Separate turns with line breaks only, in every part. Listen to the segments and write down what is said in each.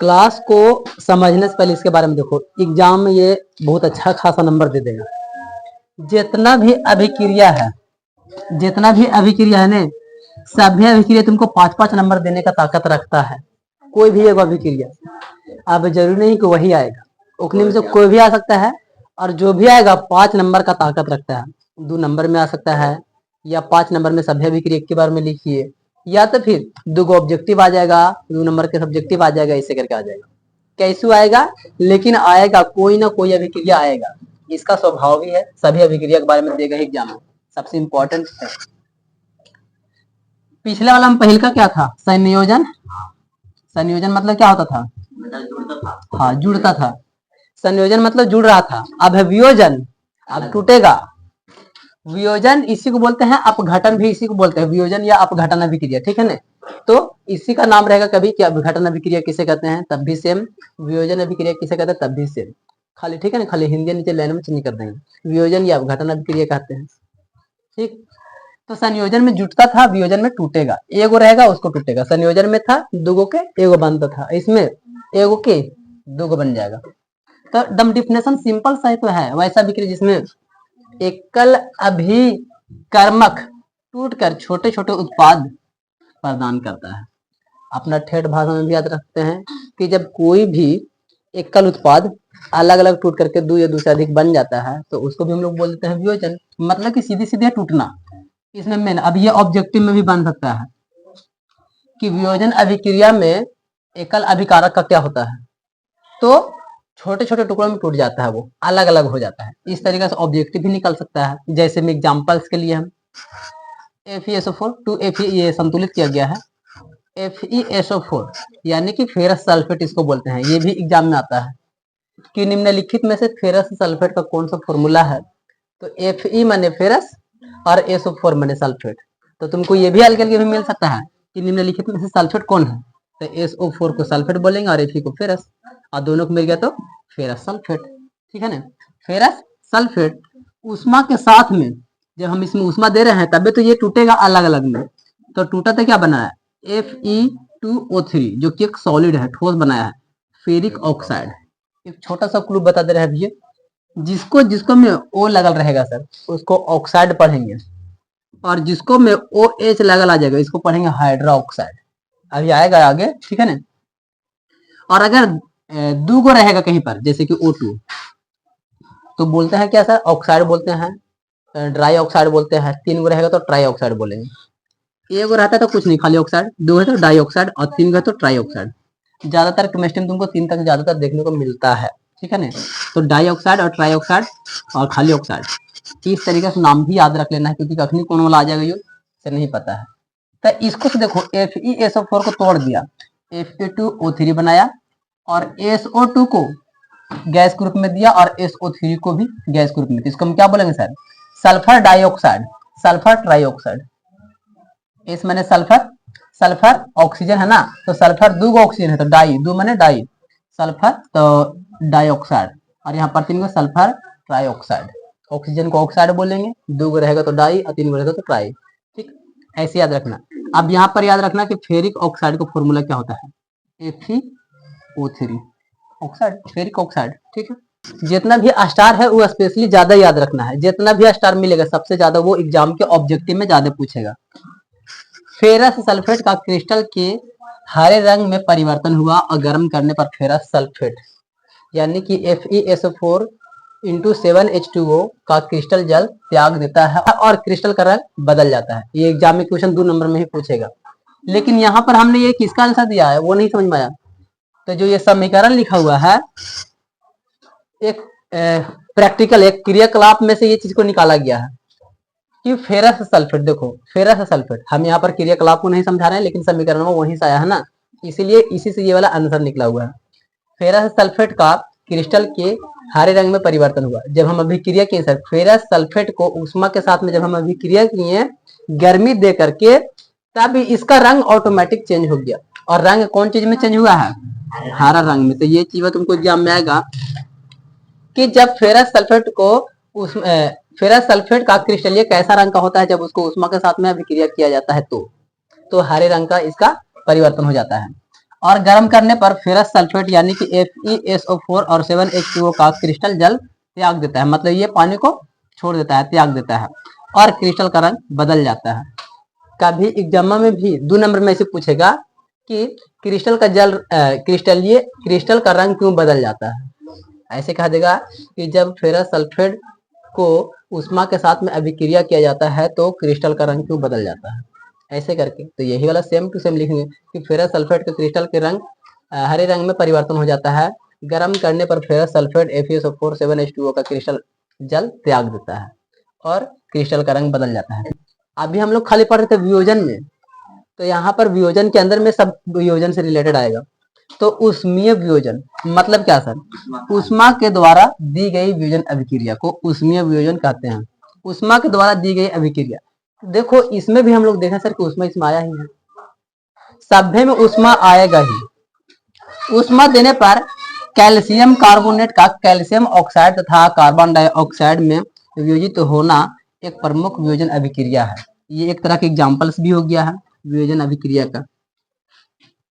Class को समझने से पहले इसके बारे में देखो, एग्जाम में ये बहुत अच्छा खासा नंबर दे देगा। जितना भी अभिक्रिया है, जितना भी अभिक्रिया है ने, सभी अभिक्रिया तुमको 5-5 नंबर देने का ताकत रखता है। कोई भी एक अभिक्रिया, अब जरूरी नहीं कि वही आएगा, उकनी में से कोई भी आ सकता है, और जो भी आएगा 5 नंबर का ताकत रखता है। 2 नंबर में आ सकता है, या 5 नंबर में सभी अभिक्रिया एक के बार में लिखिए, या तो फिर 2 ऑब्जेक्टिव आ जाएगा, 2 नंबर के सब्जेक्टिव आ जाएगा, ऐसे करके आ जाएगा। कैसे आएगा, लेकिन आएगा, कोई ना कोई अभिक्रिया आएगा। इसका स्वभाव भी है, सभी अभिक्रिया के बारे में देगा एग्जाम में, सबसे इंपॉर्टेंट है। पिछले वाला में पहले का क्या था, संयोजन। संयोजन मतलब क्या होता था, हाँ जुड़ता था। संयोजन मतलब जुड़ रहा था। अब है वियोजन, अब टूटेगा। वियोजन इसी को बोलते हैं, अपघटन भी इसी को बोलते हैं, वियोजन या अपघटन अभिक्रिया, ठीक है ना। तो इसी का नाम रहेगा कभी कि अपघटन अभिक्रिया किसे कहते हैं, तब भी सेम। वियोजन अभिक्रिया किसे कहते हैं, तब भी सेम। खाली ठीक है ना, खाली हिंदी नीचे लाइन में चेंज कर देंगे, वियोजन या अपघटन अभिक्रिया कहते हैं, ठीक। तो संयोजन में जुटता था, वियोजन में टूटेगा। एगो रहेगा उसको टूटेगा। संयोजन में था 2 के एगो बनता था, इसमें एगो के 2 बन जाएगा। तो डम डिफिनेशन सिंपल सा ही तो है। वैसा अभिक्रिया जिसमें एकल अभिकर्मक टूटकर छोटे छोटे उत्पाद प्रदान करता है। अपना ठेठ भाषा में भी याद रखते हैं कि जब कोई भी एकल उत्पाद अलग अलग टूट करके 2 या 2 से अधिक बन जाता है, तो उसको भी हम लोग बोलते हैं वियोजन, मतलब कि सीधे सीधे टूटना। इसमें मेन, अब ये ऑब्जेक्टिव में भी बन सकता है कि वियोजन अभिक्रिया में एकल अभिकारक का क्या होता है, तो छोटे छोटे टुकड़ों में टूट जाता है, वो अलग अलग हो जाता है। इस तरीके से ऑब्जेक्टिव भी निकल सकता है। जैसे में एग्जांपल्स के लिए हम FeSO4 टू Fe ये संतुलित किया गया है। FeSO4 यानी कि फेरस सल्फेट इसको बोलते हैं। ये भी एग्जाम में आता है कि निम्नलिखित में से फेरस सल्फेट का कौन सा फॉर्मूला है, तो Fe माने फेरस और SO4 माने सल्फेट। तो तुमको ये भी हल्के भी मिल सकता है कि निम्नलिखित में से सल्फेट कौन है, तो SO4 को सल्फेट बोलेंगे और Fe को फेरस, और दोनों को मिल गया तो फेरस सल्फेट, ठीक है ना। फेरस सल्फेट उष्मा के साथ में, जब हम इसमें उष्मा दे रहे हैं तभी तो ये टूटेगा अलग अलग में। तो टूटा तो क्या बना है, Fe2O3 जो कि एक सॉलिड है, ठोस बनाया है, फेरिक ऑक्साइड। एक छोटा सा क्लू बता दे रहे हैं भैया, जिसको जिसको में O लगल रहेगा सर उसको ऑक्साइड पढ़ेंगे, और जिसको में OH लगल आ जाएगा इसको पढ़ेंगे हाइड्रो ऑक्साइड। अभी आएगा आगे, ठीक है ना। और अगर 2 को रहेगा कहीं पर, जैसे कि O2, तो बोलते हैं क्या सर, ऑक्साइड बोलते हैं, ड्राई ऑक्साइड बोलते हैं। 3 को रहेगा तो ट्राई ऑक्साइड बोलेंगे। एगो रहता है तो कुछ नहीं, खाली ऑक्साइड। 2 है तो डाई ऑक्साइड, और 3 है तो ट्राई ऑक्साइड। ज्यादातर केमिस्ट्री में तुमको 3 तक ज्यादातर देखने को मिलता है, ठीक है ना। तो डाई ऑक्साइड और ट्राई ऑक्साइड और खाली ऑक्साइड, इस तरीके से नाम भी याद रख लेना है, क्योंकि कखनी कौन वाला आ जाएगा ये से नहीं पता है। तो इसको तो देखो, FeSO4 को तोड़ दिया, Fe2O3 बनाया, और SO2 को गैस ग्रुप में दिया, और SO3 को भी गैस ग्रुप में। इसको हम क्या बोलेंगे sir, sulphur dioxide, sulphur trioxide. इस मैंने सल्फर, सल्फर ऑक्सीजन है ना, तो सल्फर 2 ऑक्सीजन है तो डाई, 2 मैंने डाई, सल्फर तो डाइऑक्साइड, और यहाँ पर 3 को सल्फर ट्राइऑक्साइड। ऑक्सीजन को ऑक्साइड बोलेंगे, 2 रहेगा तो डाई और 3 रहेगा तो ट्राई, ठीक। ऐसे याद रखना। अब यहाँ पर याद रखना कि फेरिक ऑक्साइड का फॉर्मूला क्या होता है, FeO3 ऑक्साइड, फेरिक ऑक्साइड, ठीक है। जितना भी स्टार है वो स्पेशली ज्यादा याद रखना है। जितना भी स्टार मिलेगा सबसे ज्यादा वो एग्जाम के ऑब्जेक्टिव में ज्यादा पूछेगा। फेरस सल्फेट का क्रिस्टल के हरे रंग में परिवर्तन हुआ और गर्म करने पर फेरस सल्फेट यानी कि FeSO4 इंटू 7H2O का क्रिस्टल जल त्याग देता है और क्रिस्टल का रंग बदल जाता है। ये एग्जाम में क्वेश्चन 2 नंबर में ही पूछेगा। लेकिन यहाँ पर हमने ये किसका आंसर दिया है वो नहीं समझ में आया। तो जो ये समीकरण लिखा हुआ है, एक प्रैक्टिकल एक क्रियाकलाप में से ये चीज को निकाला गया है कि फेरस सल्फेट, देखो फेरस सल्फेट, हम यहाँ पर क्रियाकलाप को नहीं समझा रहे हैं लेकिन समीकरण में वहीं से आया है ना, इसीलिए इसी से ये वाला आंसर निकला हुआ है। फेरस सल्फेट का क्रिस्टल के हरे रंग में परिवर्तन हुआ जब हम अभिक्रिया किए सर, फेरस सल्फेट को उष्मा के साथ में जब हम अभिक्रिया किए गर्मी दे करके, तब इसका रंग ऑटोमेटिक चेंज हो गया। और रंग कौन चीज में चेंज हुआ है, हरा रंग में। तो ये चीज तुमको एग्जाम में आएगा कि जब फेरस सल्फेट को फेरस सल्फेट का क्रिस्टलीय कैसा रंग का होता है जब उसको उष्मा के साथ में अभिक्रिया किया जाता है तो हरे रंग का इसका परिवर्तन हो जाता है। और गर्म करने पर फेरस सल्फेट यानी कि FeSO4 और 7H2O का क्रिस्टल जल त्याग देता है, मतलब ये पानी को छोड़ देता है, त्याग देता है और क्रिस्टल का रंग बदल जाता है। कभी एग्जाम में भी 2 नंबर में से पूछेगा कि क्रिस्टल का जल क्रिस्टल का रंग क्यों बदल जाता है। ऐसे कहा देगा कि जब फेरस सल्फेट को उष्मा के साथ में अभिक्रिया किया जाता है तो क्रिस्टल का रंग क्यों बदल जाता है, ऐसे करके। तो यही वाला सेम टू सेम लिखेंगे कि फेरस सल्फेट के क्रिस्टल के रंग हरे रंग में परिवर्तन हो जाता है, गर्म करने पर फेरस सल्फेट FeSO4 7H2O का क्रिस्टल जल त्याग देता है और क्रिस्टल का रंग बदल जाता है। अभी हम लोग खाली पढ़ रहे थे वियोजन में, तो यहाँ पर वियोजन के अंदर में सब वियोजन से रिलेटेड आएगा। तो ऊष्मीय वियोजन मतलब क्या सर, ऊष्मा के द्वारा दी गई वियोजन अभिक्रिया को ऊष्मीय वियोजन कहते हैं। ऊष्मा के द्वारा दी गई अभिक्रिया, देखो इसमें भी हम लोग देखें सर कि ऊष्मा इसमें आया ही है, सभ्य में ऊष्मा आएगा ही। ऊष्मा देने पर कैल्शियम कार्बोनेट का कैल्शियम ऑक्साइड तथा कार्बन डाइऑक्साइड में वियोजित होना एक प्रमुख वियोजन अभिक्रिया है। ये एक तरह के एग्जाम्पल्स भी हो गया है वियोजन अभिक्रिया का।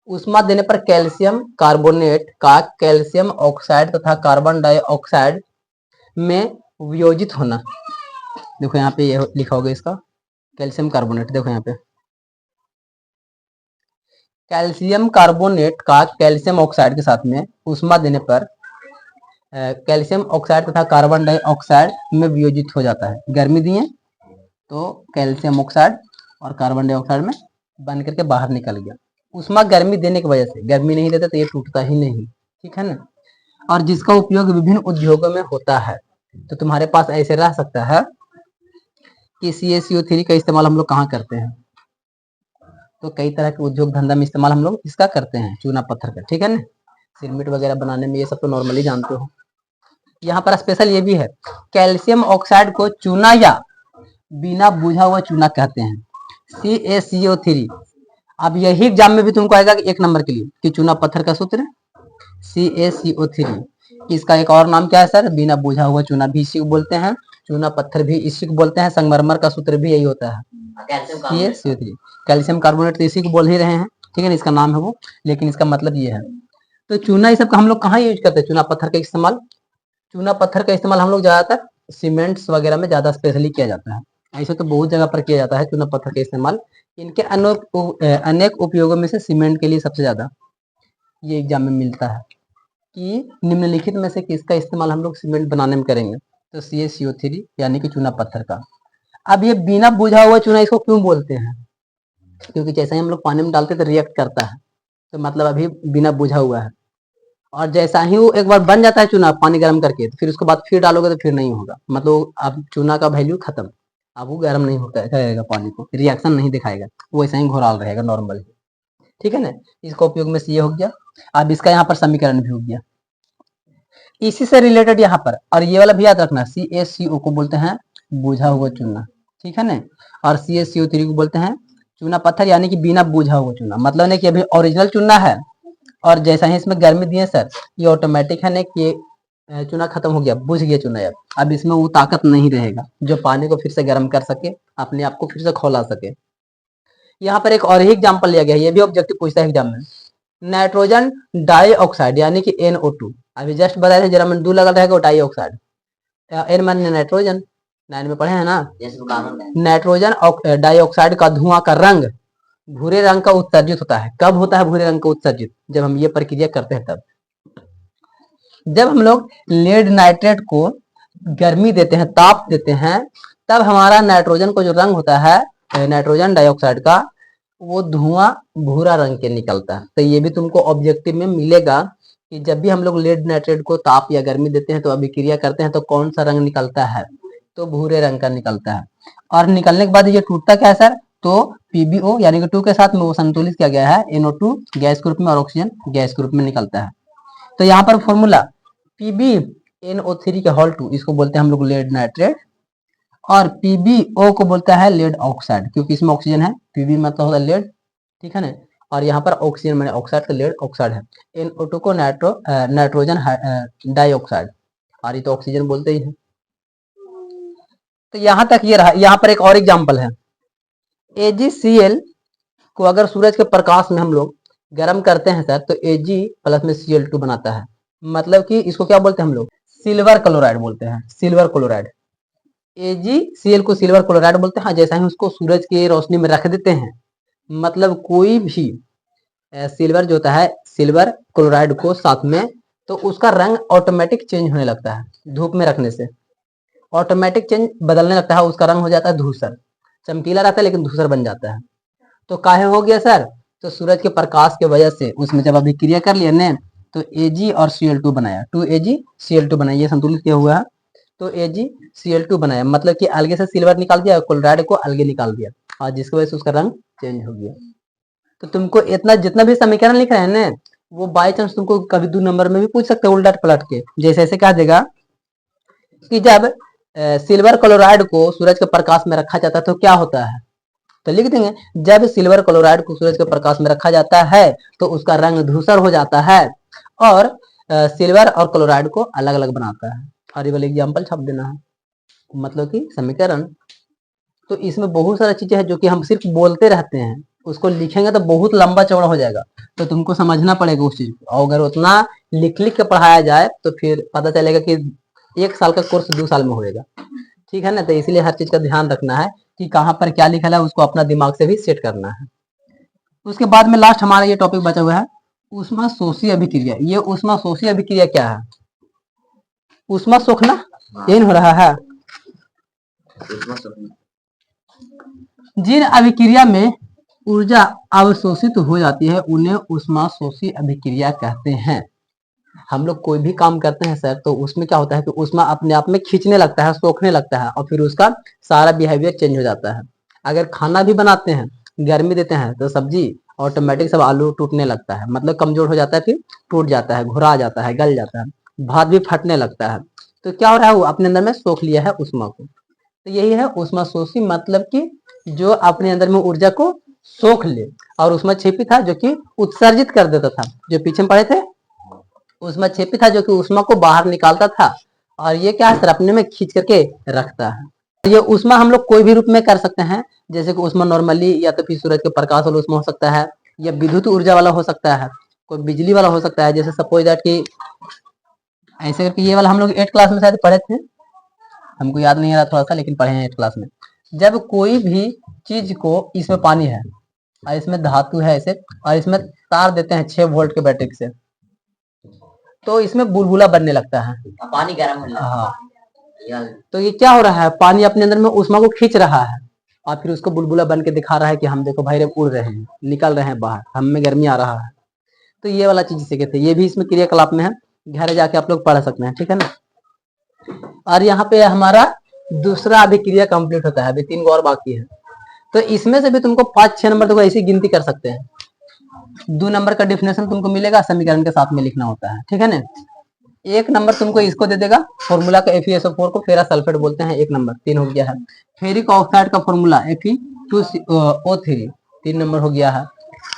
ऊष्मा देने पर कैल्शियम कार्बोनेट का कैल्शियम ऑक्साइड तथा कार्बन डाइऑक्साइड में वियोजित होना। देखो यहाँ पे ये लिखा होगा इसका कैल्शियम कार्बोनेट, देखो यहाँ पे कैल्शियम कार्बोनेट का कैल्शियम ऑक्साइड के साथ में ऊष्मा देने पर कैल्शियम ऑक्साइड तथा कार्बन डाइऑक्साइड में वियोजित हो जाता है। गर्मी दिए तो कैल्शियम ऑक्साइड और कार्बन डाइऑक्साइड में बन करके बाहर निकल गया। ऊष्मा गर्मी देने की वजह से, गर्मी नहीं देता तो ये टूटता ही नहीं, ठीक है ना। और जिसका उपयोग विभिन्न उद्योगों में होता है। तो तुम्हारे पास ऐसे रह सकता है कि CaCO3 का इस्तेमाल हम लोग कहाँ करते हैं, तो कई तरह के उद्योग धंधा में इस्तेमाल हम लोग इसका करते हैं, चूना पत्थर का, ठीक है ना। सिरमिट वगैरह बनाने में ये सब तो नॉर्मली जानते हो। यहाँ पर स्पेशल ये भी है, कैल्शियम ऑक्साइड को चूना या बिना बुझा हुआ चूना कहते हैं, CaCO3। अब यही एग्जाम में भी तुमको आएगा कि 1 नंबर के लिए कि चूना पत्थर का सूत्र CaCO3। इसका एक और नाम क्या है सर, बिना बुझा हुआ चूना भी इसी को बोलते हैं, चूना पत्थर भी इसी को बोलते हैं, संगमरमर का सूत्र भी यही होता है CaCO3। कैल्शियम कार्बोनेट तो इसी को बोल ही रहे हैं, ठीक है ना, इसका नाम है वो, लेकिन इसका मतलब ये है। तो चूना ये सब हम लोग कहाँ यूज करते हैं, चूना पत्थर का इस्तेमाल। चूना पत्थर का इस्तेमाल हम लोग ज्यादातर सीमेंट्स वगैरह में ज्यादा स्पेशली किया जाता है। ऐसे तो बहुत जगह पर किया जाता है चूना पत्थर का इस्तेमाल। इनके अनेक उपयोगों में से सीमेंट के लिए सबसे ज्यादा ये एग्जाम में मिलता है कि निम्नलिखित में से किसका इस्तेमाल हम लोग सीमेंट बनाने में करेंगे, तो CaCO3 यानी कि चूना पत्थर का। अब ये बिना बुझा हुआ चूना इसको क्यों बोलते हैं, क्योंकि जैसे ही हम लोग पानी में डालते तो रिएक्ट करता है, तो मतलब अभी बिना बुझा हुआ है। और जैसा ही वो एक बार बन जाता है चूना पानी गर्म करके, तो फिर उसके बाद फिर डालोगे तो फिर नहीं होगा, मतलब अब चूना का वैल्यू खत्म, अब वो गर्म नहीं होता रहेगा, पानी को रिएक्शन नहीं दिखाएगा, वो ऐसा ही घोराल रहेगा नॉर्मल, ठीक है ना। इसका उपयोग में ये हो गया। अब इसका यहाँ पर समीकरण भी हो गया इसी से रिलेटेड यहाँ पर, और ये वाला भी याद रखना, CaCO को बोलते हैं बुझा हुआ चूना, ठीक है ना, और CaCO3 को बोलते हैं चूना पत्थर यानी कि बिना बुझा हुआ चूना। मतलब नहीं कि अभी ओरिजिनल चूना है और जैसा ही इसमें गर्मी दिए सर, ये ऑटोमेटिक है ना कि चूना खत्म हो गया, बुझ गया चूना। अब इसमें वो ताकत नहीं रहेगा जो पानी को फिर से गर्म कर सके, अपने आप को फिर से खौला सके। यहाँ पर एक और ही एग्जाम्पल लिया गया है, ये भी ऑब्जेक्टिव पूछता है एग्जाम में। नाइट्रोजन डाइऑक्साइड यानी कि NO2, अभी जस्ट बताया था, जरा में 2 लगा रहेगा, डाइऑक्साइड, N माने नाइट्रोजन, 9 में पढ़े हैं ना। नाइट्रोजन डाइऑक्साइड का धुआं का रंग भूरे रंग का उत्सर्जित होता है। कब होता है भूरे रंग का उत्सर्जित, जब हम ये प्रक्रिया करते हैं तब। जब हम लोग लेड नाइट्रेट को गर्मी देते हैं, ताप देते हैं, तब हमारा नाइट्रोजन का जो रंग होता है नाइट्रोजन डाइऑक्साइड का, वो धुआं भूरा रंग के निकलता है। तो ये भी तुमको ऑब्जेक्टिव में मिलेगा कि जब भी हम लोग लेड नाइट्रेट को ताप या गर्मी देते हैं तो अभिक्रिया करते हैं तो कौन सा रंग निकलता है, तो भूरे रंग का निकलता है। और निकलने के बाद ये टूटता क्या है सर, तो PbO यानी कि 2 के साथ में वो संतुलित किया गया है NO2 गैस के रूप में और ऑक्सीजन गैस के रूप में निकलता है। तो यहाँ पर फॉर्मूला PbNO3 के होल 2, इसको बोलते हैं हम लोग लेड नाइट्रेट, और PbO को बोलता है लेड ऑक्साइड, क्योंकि इसमें ऑक्सीजन है, Pb मतलब होता है लेड, ठीक है ना, और यहाँ पर ऑक्सीजन मैंने ऑक्साइड का लेड ऑक्साइड है। NO2 को नाइट्रोजन डाइऑक्साइड, और ये तो ऑक्सीजन बोलते ही है। तो यहाँ तक ये रहा। यहाँ पर एक और एग्जाम्पल है, AgCl को अगर सूरज के प्रकाश में हम लोग गर्म करते हैं सर तो Ag प्लस में Cl2 बनाता है। मतलब कि इसको क्या बोलते हैं हम लोग, सिल्वर क्लोराइड बोलते हैं, सिल्वर क्लोराइड। AgCl को सिल्वर क्लोराइड बोलते हैं। जैसा ही उसको सूरज की रोशनी में रख देते हैं, मतलब कोई भी सिल्वर जो होता है, सिल्वर क्लोराइड को साथ में, तो उसका रंग ऑटोमेटिक चेंज होने लगता है। धूप में रखने से ऑटोमेटिक चेंज बदलने लगता है, उसका रंग हो जाता है धूसर। चमकीला रहता है लेकिन धूसर बन जाता है। तो काहे हो गया सर, तो सूरज के प्रकाश के वजह से उसमें जब अभिक्रिया कर लिया ने, तो Ag और Cl2 बनाया, 2Ag Cl2 बनाया, ये संतुलित किया हुआ है। तो AgCl2 बनाया, मतलब कि अलगे से सिल्वर निकाल दिया, क्लोराइड को अलगे निकाल दिया, और जिसकी वजह से उसका रंग चेंज हो गया। तो तुमको इतना जितना भी समीकरण लिख रहे हैं ना, वो बाई चांस तुमको कभी 2 नंबर में भी पूछ सकते हो उल्टा पलट के। जैसे ऐसे कह देगा कि जब सिल्वर क्लोराइड को सूरज के प्रकाश में रखा जाता है तो क्या होता है, तो लिख देंगे जब सिल्वर क्लोराइड को सूरज के प्रकाश में रखा जाता है तो उसका रंग धूसर हो जाता है, और सिल्वर और क्लोराइड को अलग अलग बनाता है। और ये वाला एग्जाम्पल छाप देना है, मतलब कि समीकरण। तो इसमें बहुत सारी चीजें हैं जो कि हम सिर्फ बोलते रहते हैं, उसको लिखेंगे तो बहुत लंबा चौड़ा हो जाएगा, तो तुमको समझना पड़ेगा उस चीज को। और अगर उतना लिख लिख के पढ़ाया जाए तो फिर पता चलेगा कि 1 साल का कोर्स 2 साल में होएगा। ठीक है ना, तो इसीलिए हर चीज का ध्यान रखना है कि कहाँ पर क्या लिखा है, उसको अपना दिमाग से भी सेट करना है। उसके बाद में लास्ट हमारा ये टॉपिक बचा हुआ है ऊष्मा शोषी अभिक्रिया। ये ऊष्मा शोषी अभिक्रिया क्या है, ऊष्मा सोखना यही हो रहा है। जिन अभिक्रिया में ऊर्जा अवशोषित हो जाती है उन्हें ऊष्मा शोषी अभिक्रिया कहते हैं। हम लोग कोई भी काम करते हैं सर, तो उसमें क्या होता है कि ऊष्मा अपने आप में खींचने लगता है, सोखने लगता है, और फिर उसका सारा बिहेवियर चेंज हो जाता है। अगर खाना भी बनाते हैं, गर्मी देते हैं, तो सब्जी ऑटोमेटिक सब आलू टूटने लगता है, मतलब कमजोर हो जाता है, फिर टूट जाता है, घुरा जाता है, गल जाता है, भात भी फटने लगता है। तो क्या हो रहा है, वो अपने अंदर में सोख लिया है ऊष्मा को। तो यही है ऊष्मा शोषी, मतलब कि जो अपने अंदर में ऊर्जा को सोख ले। और ऊष्मा क्षेपी था जो कि उत्सर्जित कर देता था, जो पीछे में पढ़े थे। ऊष्मा क्षेपी था जो कि ऊष्मा को बाहर निकालता था, और ये क्या है, अपने में खींच करके रखता है। ये ऊष्मा हम लोग कोई भी रूप में कर सकते हैं, जैसे कि ऊष्मा नॉर्मली या तो फिर सूरज के प्रकाश वाला ऊष्मा हो सकता है, या विद्युत ऊर्जा वाला हो सकता है, कोई बिजली वाला हो सकता है। जैसे सपोज दैट कि ऐसे करके ये वाला हम लोग 8 क्लास में शायद पढ़े थे, हमको याद नहीं आ रहा थोड़ा सा, लेकिन पढ़े हैं 8 क्लास में। जब कोई भी चीज को, इसमें पानी है और इसमें धातु है ऐसे, और इसमें तार देते हैं 6 वोल्ट के बैटरी से, तो इसमें बुलबुला बनने लगता है, पानी गर्म होने लगता है। हाँ, तो ये क्या हो रहा है, पानी अपने अंदर में ऊष्मा को खींच रहा है, और फिर उसको बुलबुला बन के दिखा रहा है कि हम देखो भाई रे उड़ रहे हैं, निकल रहे हैं बाहर, हम में गर्मी आ रहा है। तो ये वाला चीज सीखे थे, ये भी इसमें क्रियाकलाप में है, घर जाके आप लोग पढ़ सकते हैं। ठीक है ना। और यहाँ पे हमारा दूसरा अभिक्रिया कंप्लीट होता है, अभी 3 और बाकी है। तो इसमें से भी तुमको 5-6 नंबर तक ऐसी गिनती कर सकते हैं। 2 नंबर का डेफिनेशन तुमको मिलेगा, समीकरण के साथ में लिखना होता है। ठीक है ना। 1 नंबर तुमको इसको दे देगा, फॉर्मूला का FeSO4 को फेरस सल्फेट बोलते हैं। 1 नंबर 3 हो गया है। फेरिक ऑक्साइड का फॉर्मूला Fe2O3 3 नंबर हो गया है।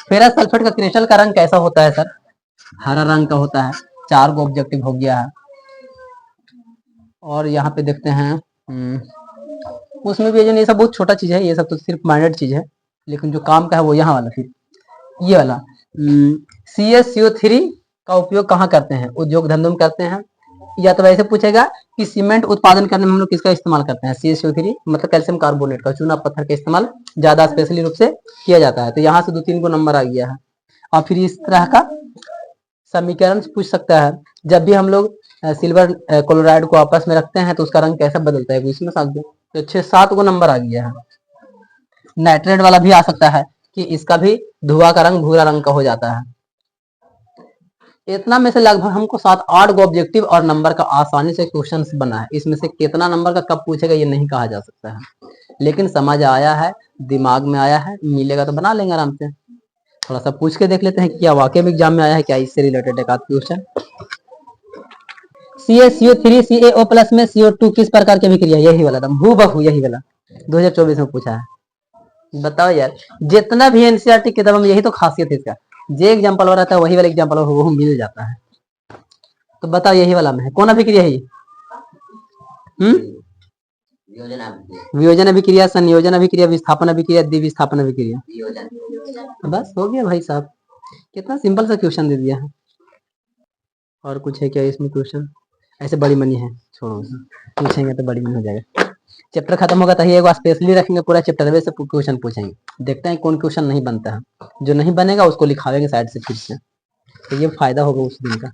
फेरस सल्फेट का क्रिस्टल का रंग कैसा होता है सर, हरा रंग का होता है। 4 गो ऑब्जेक्टिव हो गया है। और यहाँ पे देखते हैं उसमें भी ये सब बहुत छोटा चीज है, ये सब तो सिर्फ माइनर चीज है, लेकिन जो काम का है वो यहाँ वाला, फिर ये वाला CaCO3 का उपयोग कहाँ करते हैं, उद्योग धंधों में करते हैं। या तो वैसे पूछेगा कि सीमेंट उत्पादन करने में हम लोग किसका इस्तेमाल करते हैं, CaCO3 मतलब कैल्शियम कार्बोनेट का, चूना पत्थर का इस्तेमाल ज्यादा स्पेशली रूप से किया जाता है। तो यहाँ से 2-3 को नंबर आ गया है। और फिर इस तरह का समीकरण पूछ सकता है, जब भी हम लोग सिल्वर क्लोराइड को आपस में रखते हैं तो उसका रंग कैसा बदलता है, इसमें साथ दो। तो 6-7 को नंबर आ गया है। नाइट्रेट वाला भी आ सकता है कि इसका भी धुआं का रंग भूरा रंग का हो जाता है। इतना में से लगभग हमको 7-8 गो ऑब्जेक्टिव और नंबर का आसानी से क्वेश्चन बना है। इसमें से कितना नंबर का कब पूछेगा ये नहीं कहा जा सकता है, लेकिन समझ आया है, दिमाग में आया है, मिलेगा तो बना लेंगे आराम से। थोड़ा सा पूछ के देख लेते हैं क्या वाकई में एग्जाम में आया है क्या, इससे रिलेटेड एक आध क्वेश्चन। CaCO3 CaO प्लस में CO2 किस प्रकार की अभिक्रिया, यही वाला था हूबहू, यही वाला 2024 में पूछा है। बताओ यार, जितना भी एनसीईआरटी किताब में यही तो खासियत है इसका, जो एग्जाम्पल हो रहता है वही वाला एग्जाम्पल वो मिल जाता है। तो बताओ यही वाला में है कौन अभिक्रिया है, वियोजन अभिक्रिया, संयोजन अभिक्रिया, विस्थापन अभिक्रिया, द्विविस्थापन अभिक्रिया। बस हो गया भाई साहब। कितना सिंपल सा क्वेश्चन दे दिया है। और कुछ है क्या इसमें क्वेश्चन? ऐसे बड़ी मनी है, छोड़ो उसे, पूछेंगे तो बड़ी मनी हो जाएगा। चैप्टर खत्म होगा तो एक बार स्पेशली रखेंगे, पूरा चैप्टर वैसे क्वेश्चन पूछेंगे, देखते हैं कौन क्वेश्चन नहीं बनता है। जो नहीं बनेगा उसको लिखावेंगे साइड से फिर से, तो ये फायदा होगा उस दिन का।